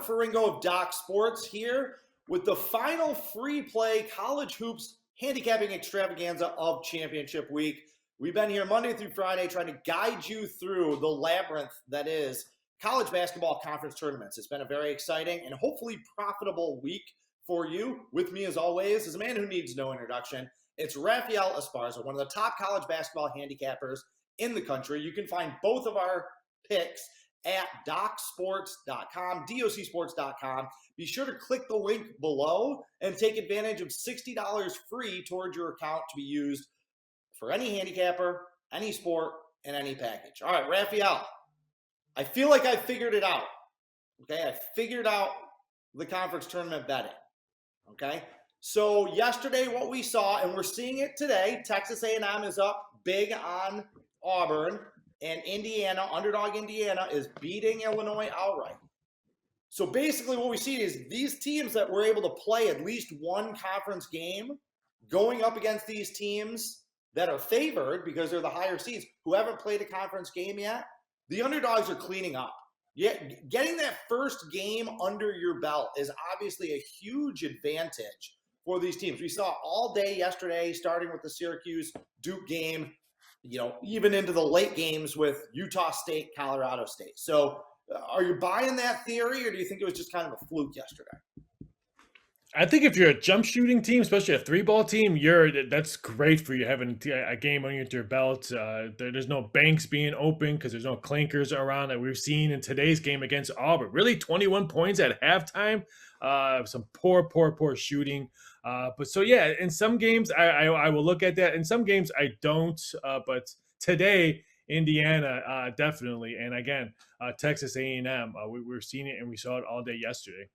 Robert Ferringo of Doc Sports here with the final free play college hoops handicapping extravaganza of championship week. We've been here Monday through Friday trying to guide you through the labyrinth that is college basketball conference tournaments. It's been a very exciting and hopefully profitable week for you. With me, as always, is a man who needs no introduction. It's Raphael Esparza, one of the top college basketball handicappers in the country. You can find both of our picks at docsports.com, docsports.com. Be sure to click the link below and take advantage of $60 free towards your account to be used for any handicapper, any sport, and any package. All right, Raphael, I feel like I figured it out. Okay, I figured out the conference tournament betting. Okay, so yesterday what we saw, and we're seeing it today, Texas A&M is up big on Auburn, and Indiana, underdog Indiana, is beating Illinois outright. So basically what we see is these teams that were able to play at least one conference game going up against these teams that are favored because they're the higher seeds who haven't played a conference game yet, the underdogs are cleaning up. Yeah, getting that first game under your belt is obviously a huge advantage for these teams. We saw all day yesterday, starting with the Syracuse-Duke game, even into the late games with Utah State, Colorado State. So are you buying that theory, or do you think it was just kind of a fluke yesterday? I think if you're a jump shooting team, especially a 3-ball team, that's great for you having a game under your belt. There's no banks being open because there's no clankers around that we've seen in today's game against Auburn. Really, 21 points at halftime. Some poor shooting. But so yeah, in some games I will look at that. In some games I don't. But today, Indiana definitely, and again, Texas A&M. We're seeing it, and we saw it all day yesterday.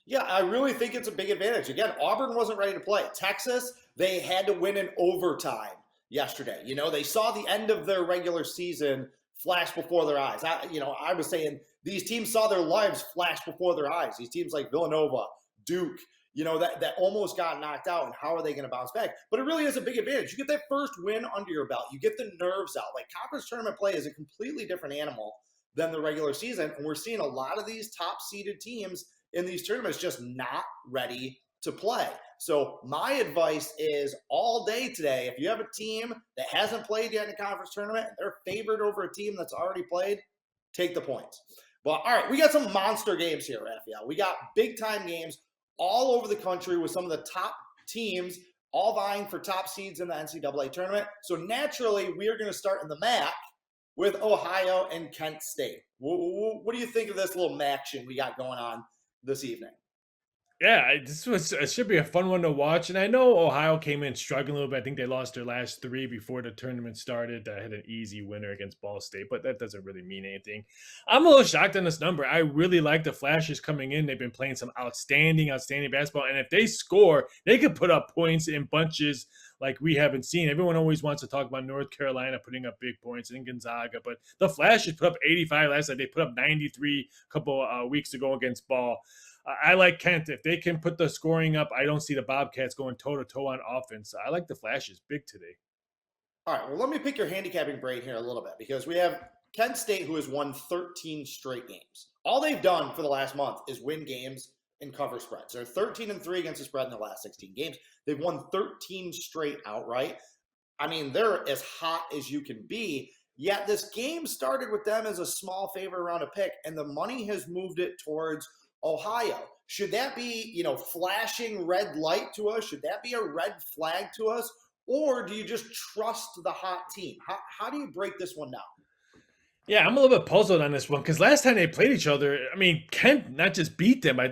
Yeah, I really think it's a big advantage. Again, Auburn wasn't ready to play. Texas, they had to win in overtime yesterday. They saw the end of their regular season flash before their eyes. I was saying these teams saw their lives flash before their eyes. These teams like Villanova, Duke, that almost got knocked out, and how are they going to bounce back? But it really is a big advantage. You get that first win under your belt. You get the nerves out. Like, conference tournament play is a completely different animal than the regular season, and we're seeing a lot of these top-seeded teams in these tournaments just not ready to play. So my advice is all day today, if you have a team that hasn't played yet in a conference tournament and they're favored over a team that's already played, take the points. But all right, we got some monster games here, Raphael. We got big time games all over the country with some of the top teams all vying for top seeds in the NCAA tournament. So naturally, we are going to start in the MAC with Ohio and Kent State. What do you think of this little action we got going on this evening? Yeah, it should be a fun one to watch. And I know Ohio came in struggling a little bit. I think they lost their last 3 before the tournament started. I had an easy winner against Ball State, but that doesn't really mean anything. I'm a little shocked on this number. I really like the Flashes coming in. They've been playing some outstanding basketball. And if they score, they could put up points in bunches like we haven't seen. Everyone always wants to talk about North Carolina putting up big points and Gonzaga, but the Flashes put up 85 last night. They put up 93 a couple weeks ago against Ball. I like Kent. If they can put the scoring up, I don't see the Bobcats going toe-to-toe on offense. I like the Flashes big today. All right, well, let me pick your handicapping brain here a little bit, because we have Kent State, who has won 13 straight games. All they've done for the last month is win games and cover spreads. They're 13-3 against the spread in the last 16 games. They've won 13 straight outright. I mean, they're as hot as you can be. Yet this game started with them as a small favorite around a pick, and the money has moved it towards Ohio. Should that be, flashing red light to us? Should that be a red flag to us? Or do you just trust the hot team? How do you break this one down? Yeah, I'm a little bit puzzled on this one because last time they played each other, I mean, Kent not just beat them. I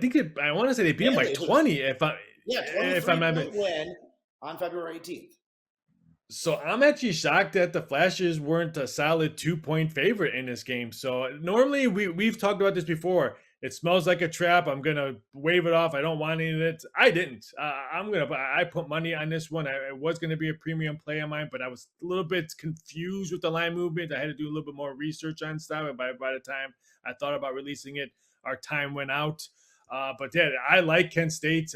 want to say they beat them by 20. 23-point win on February 18th. So I'm actually shocked that the Flashes weren't a solid 2-point favorite in this game. So normally we've talked about this before. It smells like a trap. I'm going to wave it off. I don't want any of it. I didn't. I put money on this one. It was going to be a premium play on mine, but I was a little bit confused with the line movement. I had to do a little bit more research on stuff. And by the time I thought about releasing it, our time went out. But yeah, I like Kent State.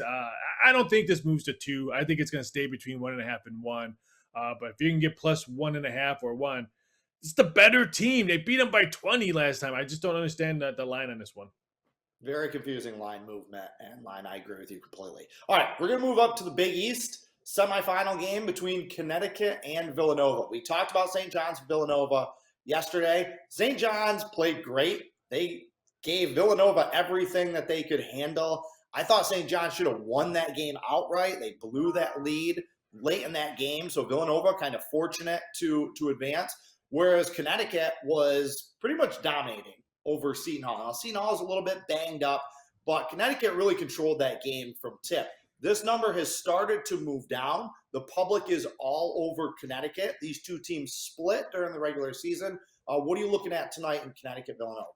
I don't think this moves to 2. I think it's going to stay between 1.5 and 1. But if you can get plus 1.5 or 1, it's the better team. They beat them by 20 last time. I just don't understand the line on this one. Very confusing line movement and line. I agree with you completely. All right, we're going to move up to the Big East semifinal game between Connecticut and Villanova. We talked about St. John's Villanova yesterday. St. John's played great. They gave Villanova everything that they could handle. I thought St. John's should have won that game outright. They blew that lead late in that game, so Villanova kind of fortunate to advance, whereas Connecticut was pretty much dominating over Seton Hall. Now, Seton Hall is a little bit banged up, but Connecticut really controlled that game from tip. This number has started to move down. The public is all over Connecticut. These two teams split during the regular season. What are you looking at tonight in Connecticut, Villanova?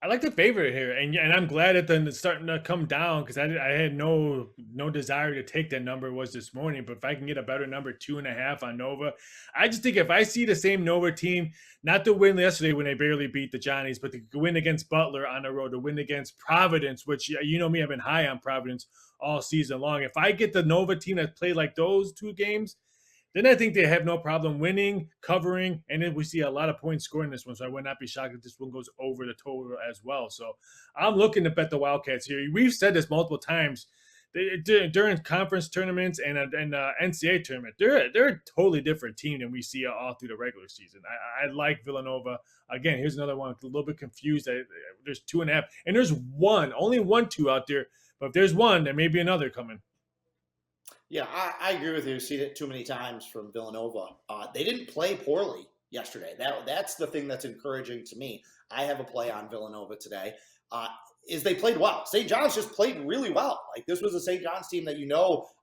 I like the favorite here, and I'm glad that it's starting to come down because I had no desire to take that number was this morning. But if I can get a better number, 2.5 on Nova, I just think if I see the same Nova team, not to win yesterday when they barely beat the Johnnies, but to win against Butler on the road, to win against Providence, which you know me, I've been high on Providence all season long. If I get the Nova team that played like those two games, then I think they have no problem winning, covering, and then we see a lot of points scoring this one. So I would not be shocked if this one goes over the total as well. So I'm looking to bet the Wildcats here. We've said this multiple times during conference tournaments and NCAA tournament. They're a totally different team than we see all through the regular season. I like Villanova. Again, here's another one. A little bit confused. There's 2.5, and there's only 1-2 out there. But if there's one, there may be another coming. Yeah, I agree with you. I've seen it too many times from Villanova. They didn't play poorly yesterday. That's the thing that's encouraging to me. I have a play on Villanova today. Is they played well. St. John's just played really well. Like, this was a St. John's team that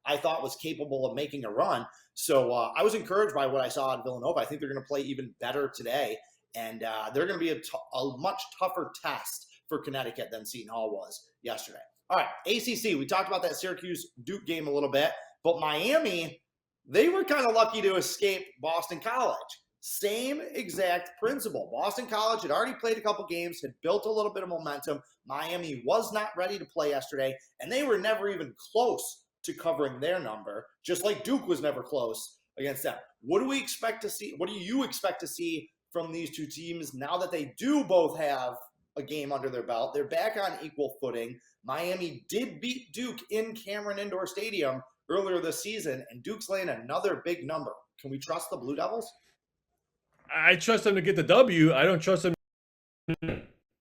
I thought was capable of making a run. So I was encouraged by what I saw in Villanova. I think they're going to play even better today, and they're going to be a much tougher test for Connecticut than Seton Hall was yesterday. All right, ACC. We talked about that Syracuse-Duke game a little bit. But Miami, they were kind of lucky to escape Boston College. Same exact principle. Boston College had already played a couple games, had built a little bit of momentum. Miami was not ready to play yesterday, and they were never even close to covering their number, just like Duke was never close against them. What do we expect to see? What do you expect to see from these two teams now that they do both have a game under their belt? They're back on equal footing. Miami did beat Duke in Cameron Indoor Stadium earlier this season, and Duke's laying another big number. Can we trust the Blue Devils? I trust them to get the W. I don't trust them.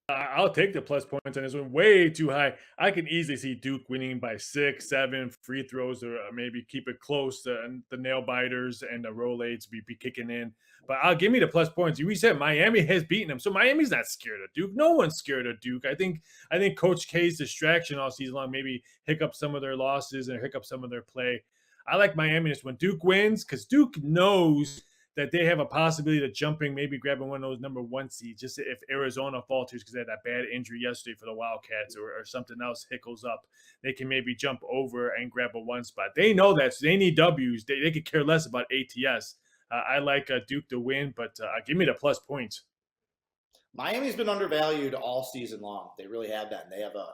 I'll take the plus points on this one. Way too high. I can easily see Duke winning by 6, 7 free throws, or maybe keep it close. The nail biters and the roll-aids be kicking in. But I'll give me the plus points. We said Miami has beaten them, so Miami's not scared of Duke. No one's scared of Duke. I think Coach K's distraction all season long maybe hiccup some of their losses and hiccup some of their play. I like Miami just when Duke wins, because Duke knows that they have a possibility of jumping, maybe grabbing one of those number 1 seeds, just if Arizona falters because they had that bad injury yesterday for the Wildcats or something else hickles up. They can maybe jump over and grab a 1 spot. They know that, so they need W's. They could care less about ATS. I like Duke to win, but give me the plus points. Miami's been undervalued all season long. They really have been. They have a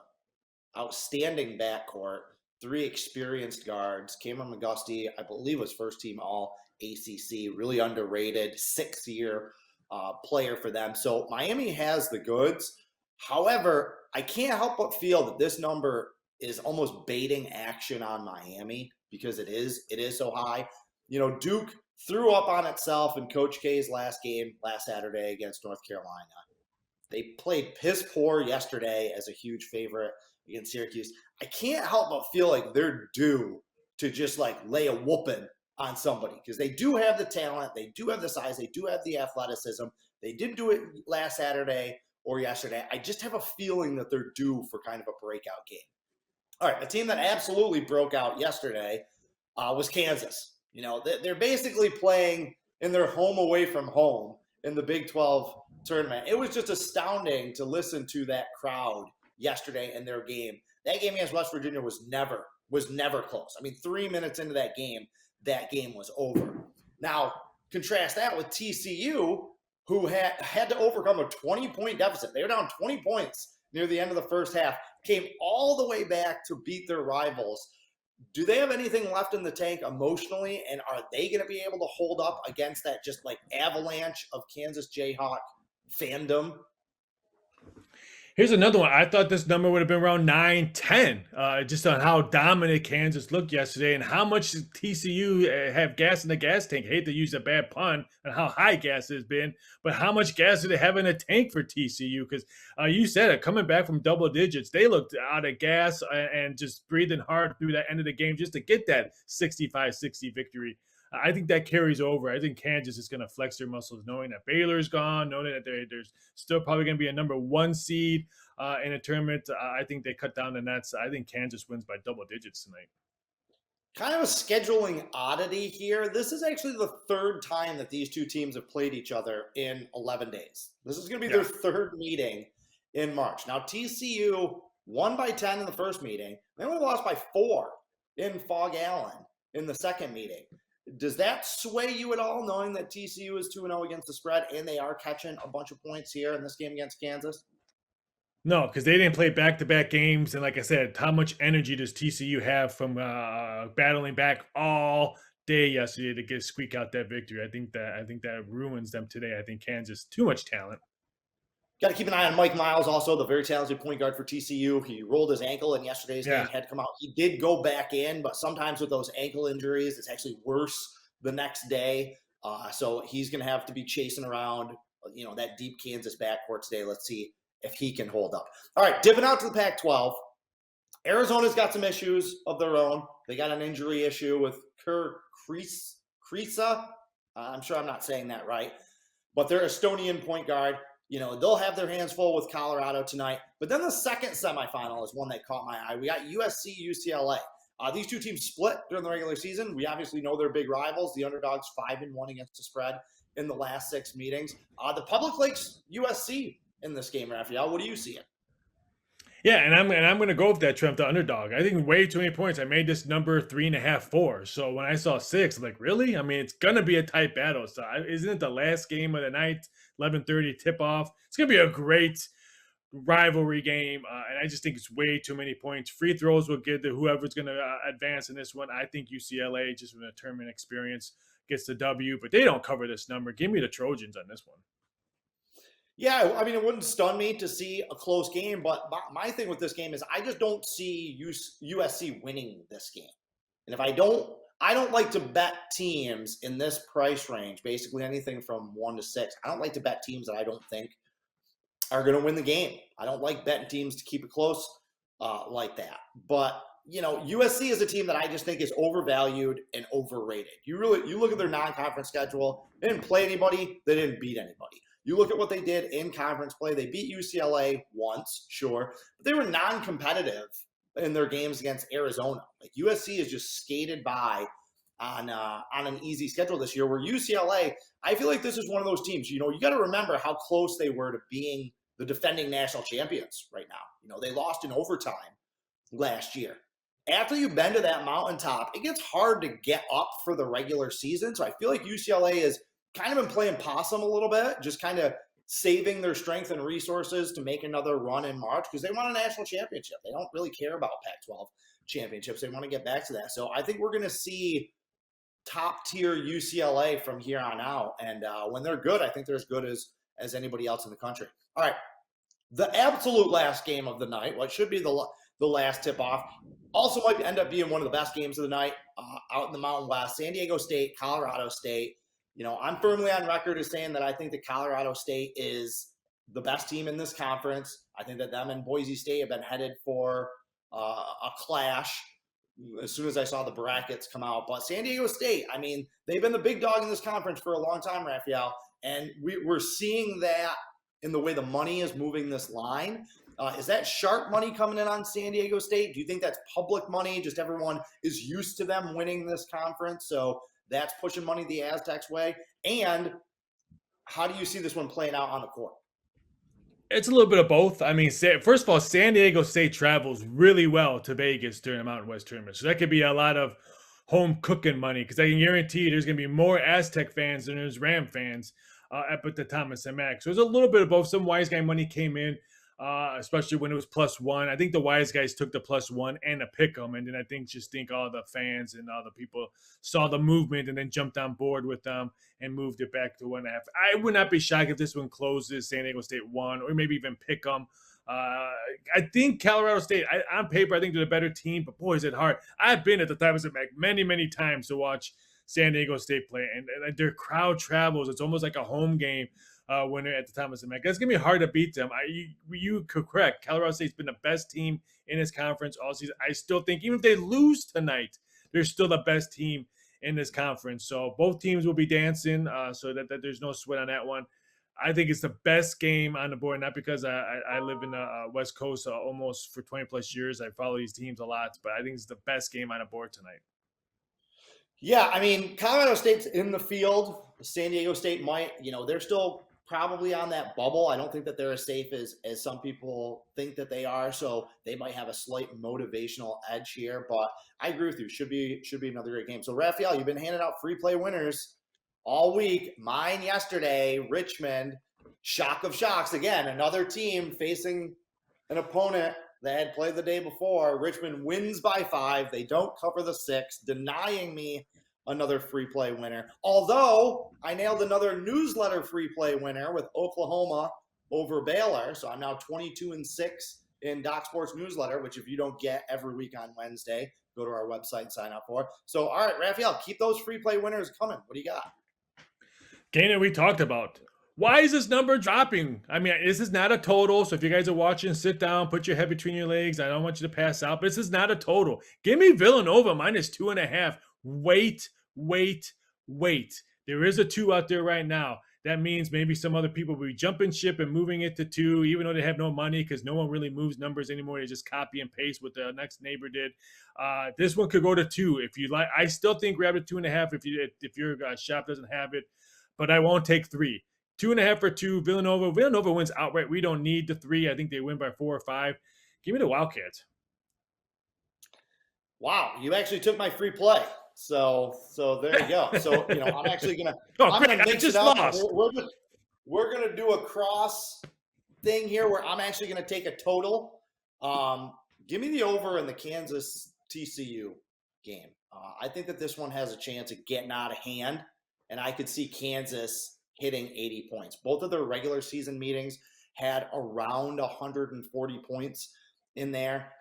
outstanding backcourt, 3 experienced guards. Cameron McGusty, I believe, was first team all ACC, really underrated, 6-year player for them. So Miami has the goods. However, I can't help but feel that this number is almost baiting action on Miami because it is so high. Duke threw up on itself in Coach K's last game last Saturday against North Carolina. They played piss poor yesterday as a huge favorite against Syracuse. I can't help but feel like they're due to just lay a whooping on somebody because they do have the talent, they do have the size, they do have the athleticism. They didn't do it last Saturday or yesterday. I just have a feeling that they're due for kind of a breakout game. All right, a team that absolutely broke out yesterday was Kansas. They're basically playing in their home away from home in the Big 12 tournament. It was just astounding to listen to that crowd yesterday in their game. That game against West Virginia was never close. I mean, 3 minutes into that game was over. Now, contrast that with TCU, who had to overcome a 20-point deficit. They were down 20 points near the end of the first half, came all the way back to beat their rivals. Do they have anything left in the tank emotionally, and are they going to be able to hold up against that avalanche of Kansas Jayhawk fandom? Here's another one. I thought this number would have been around 9, 10, just on how dominant Kansas looked yesterday and how much TCU have gas in the gas tank. Hate to use a bad pun on how high gas has been, but how much gas do they have in a tank for TCU? Because you said it, coming back from double digits, they looked out of gas and just breathing hard through that end of the game just to get that 65-60 victory. I think that carries over. I think Kansas is going to flex their muscles knowing that Baylor's gone, knowing that there's still probably going to be a number 1 seed in a tournament. I think they cut down the nets. I think Kansas wins by double digits tonight. Kind of a scheduling oddity here. This is actually the third time that these two teams have played each other in 11 days. This is going to be their third meeting in March. Now, TCU won by 10 in the first meeting. They only lost by 4 in Fog Allen in the second meeting. Does that sway you at all, knowing that TCU is 2-0 against the spread and they are catching a bunch of points here in this game against Kansas? No, because they didn't play back-to-back games. And like I said, how much energy does TCU have from battling back all day yesterday to squeak out that victory? I think that ruins them today. I think Kansas, too much talent. Got to keep an eye on Mike Miles, also the very talented point guard for TCU. He rolled his ankle in yesterday's game, had to come out. He did go back in, but sometimes with those ankle injuries, it's actually worse the next day. So he's going to have to be chasing around, that deep Kansas backcourt today. Let's see if he can hold up. All right, dipping out to the Pac-12. Arizona's got some issues of their own. They got an injury issue with Kriisa. I'm sure I'm not saying that right, but their Estonian point guard. They'll have their hands full with Colorado tonight. But then the second semifinal is one that caught my eye. We got USC, UCLA. These two teams split during the regular season. We obviously know they're big rivals. The underdogs 5-1 against the spread in the last 6 meetings. The public likes USC in this game, Raphael. What do you see it? Yeah, and I'm going to go with that Trump, the underdog. I think way too many points. I made this number 3.5, 4. So when I saw 6, I'm like, really? I mean, it's going to be a tight battle. So isn't it the last game of the night, 11:30 tip-off? It's going to be a great rivalry game, and I just think it's way too many points. Free throws will get to whoever's going to advance in this one. I think UCLA, just from a tournament experience, gets the W, but they don't cover this number. Give me the Trojans on this one. Yeah, I mean, it wouldn't stun me to see a close game, but my thing with this game is I just don't see USC winning this game. And if I don't like to bet teams in this price range, basically anything from 1 to 6. I don't like to bet teams that I don't think are going to win the game. I don't like betting teams to keep it close like that. But, USC is a team that I just think is overvalued and overrated. You look at their non-conference schedule. They didn't play anybody. They didn't beat anybody. You look at what they did in conference play. They beat UCLA once, sure, but they were non-competitive in their games against Arizona. Like USC is just skated by on an easy schedule this year, where UCLA, I feel like this is one of those teams, you got to remember how close they were to being the defending national champions right now. They lost in overtime last year. After you've been to that mountaintop, it gets hard to get up for the regular season. So I feel like UCLA is kind of been playing possum a little bit, just kind of saving their strength and resources to make another run in March because they want a national championship. They don't really care about Pac-12 championships. They want to get back to that. So I think we're going to see top-tier UCLA from here on out. And when they're good, I think they're as good as anybody else in the country. All right, the absolute last game of the night, what should be the last tip-off, also might end up being one of the best games of the night out in the Mountain West. San Diego State, Colorado State. I'm firmly on record as saying that I think that Colorado State is the best team in this conference. I think that them and Boise State have been headed for a clash as soon as I saw the brackets come out. But San Diego State, I mean, they've been the big dog in this conference for a long time, Raphael. And we're seeing that in the way the money is moving this line. Is that sharp money coming in on San Diego State? Do you think that's public money? Just everyone is used to them winning this conference, so that's pushing money the Aztecs' way. And how do you see this one playing out on the court? It's a little bit of both. I mean, first of all, San Diego State travels really well to Vegas during the Mountain West tournament. So that could be a lot of home cooking money because I can guarantee you there's going to be more Aztec fans than there's Ram fans up at the Thomas and Mack. So there's a little bit of both. Some wise guy money came in. Especially when it was +1. I think the wise guys took the +1 and a pick 'em, and then I think all the fans and all the people saw the movement and then jumped on board with them and moved it back to 1.5. I would not be shocked if this one closes San Diego State 1 or maybe even pick 'em. I think Colorado State, on paper, I think they're the better team, but boy, is it hard. I've been at the Thomas and Mack many, many times to watch San Diego State play, and their crowd travels. It's almost like a home game when they're at the Thomas and Mack. It's going to be hard to beat them. You could correct. Colorado State's been the best team in this conference all season. I still think even if they lose tonight, they're still the best team in this conference. So both teams will be dancing so that there's no sweat on that one. I think it's the best game on the board, not because I live in the West Coast almost for 20 plus years. I follow these teams a lot, but I think it's the best game on the board tonight. Yeah, I mean, Colorado State's in the field. San Diego State might, they're still probably on that bubble. I don't think that they're as safe as some people think that they are. So they might have a slight motivational edge here. But I agree with you. Should be another great game. So Raphael, you've been handing out free play winners all week. Mine yesterday, Richmond, shock of shocks. Again, another team facing an opponent that had played the day before. Richmond wins by 5. They don't cover the 6, denying me another free play winner. Although I nailed another newsletter free play winner with Oklahoma over Baylor. So I'm now 22-6 in Doc Sports newsletter, which if you don't get every week on Wednesday, go to our website and sign up for. So, all right, Raphael, keep those free play winners coming. What do you got? Game that we talked about. Why is this number dropping? I mean, this is not a total. So if you guys are watching, sit down, put your head between your legs. I don't want you to pass out, but this is not a total. Give me Villanova -2.5. Wait. There is a 2 out there right now. That means maybe some other people will be jumping ship and moving it to 2, even though they have no money because no one really moves numbers anymore. They just copy and paste what the next neighbor did. This one could go to 2 if you like. I still think grab it 2.5 if your shop doesn't have it, but I won't take 3. 2.5 for 2. Villanova wins outright. We don't need the 3. I think they win by 4 or 5. Give me the Wildcats. Wow, you actually took my free play. So there you go. So I'm actually gonna mix it up. We're gonna do a cross thing here where I'm actually gonna take a total. Give me the over in the Kansas TCU game. I think that this one has a chance of getting out of hand, and I could see Kansas hitting 80 points. Both of their regular season meetings had around 140 points in there.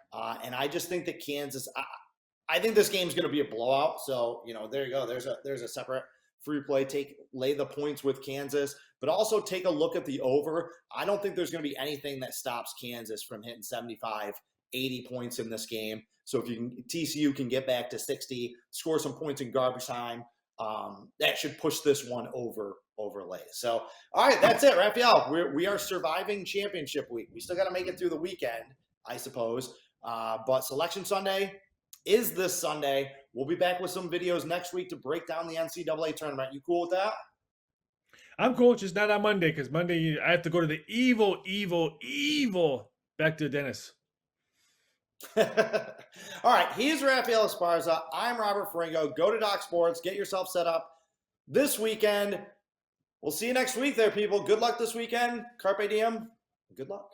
And I just think that Kansas, I think this game's going to be a blowout. So, there you go. There's a separate free play. Lay the points with Kansas, but also take a look at the over. I don't think there's going to be anything that stops Kansas from hitting 75, 80 points in this game. So if TCU can get back to 60, score some points in garbage time, that should push this one overlay. So, all right, that's it, Raphael. We are surviving championship week. We still got to make it through the weekend, I suppose. But Selection Sunday is this Sunday. We'll be back with some videos next week to break down the NCAA tournament. You cool with that? I'm cool, just not on Monday, because Monday I have to go to the evil back to the dentist. All right, he's Raphael Esparza. I'm Robert Ferringo. Go to Doc Sports. Get yourself set up this weekend. We'll see you next week there, people. Good luck this weekend. Carpe diem. Good luck.